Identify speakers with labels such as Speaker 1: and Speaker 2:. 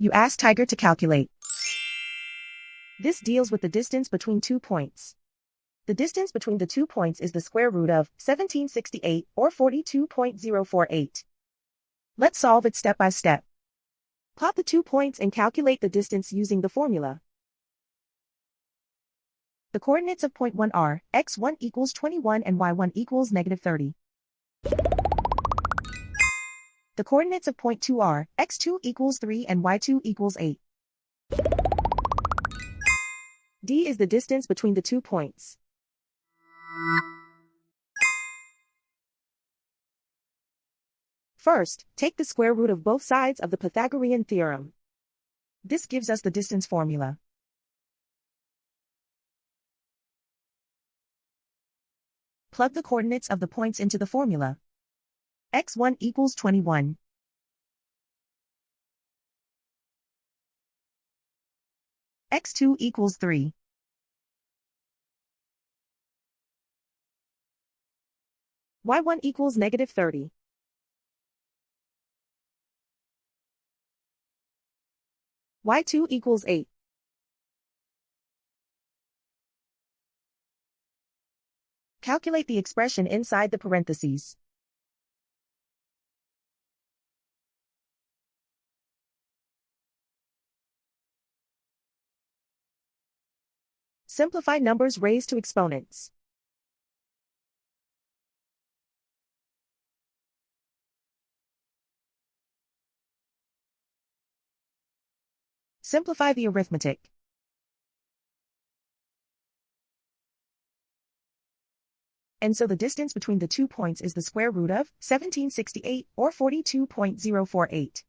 Speaker 1: You ask Tiger to calculate. This deals with the distance between 2 points. The distance between the 2 points is the square root of 1768 or 42.048. Let's solve it step by step. Plot the 2 points and calculate the distance using the formula. The coordinates of point 1 are x1 equals 21 and y1 equals negative 30. The coordinates of point 2 are x2 equals 3 and y2 equals 8. D is the distance between the 2 points. First, take the square root of both sides of the Pythagorean theorem. This gives us the distance formula. Plug the coordinates of the points into the formula. x1 equals 21. x2 equals 3. y1 equals negative 30. y2 equals 8. Calculate the expression inside the parentheses. Simplify numbers raised to exponents. Simplify the arithmetic. And so the distance between the 2 points is the square root of 1768 or 42.048.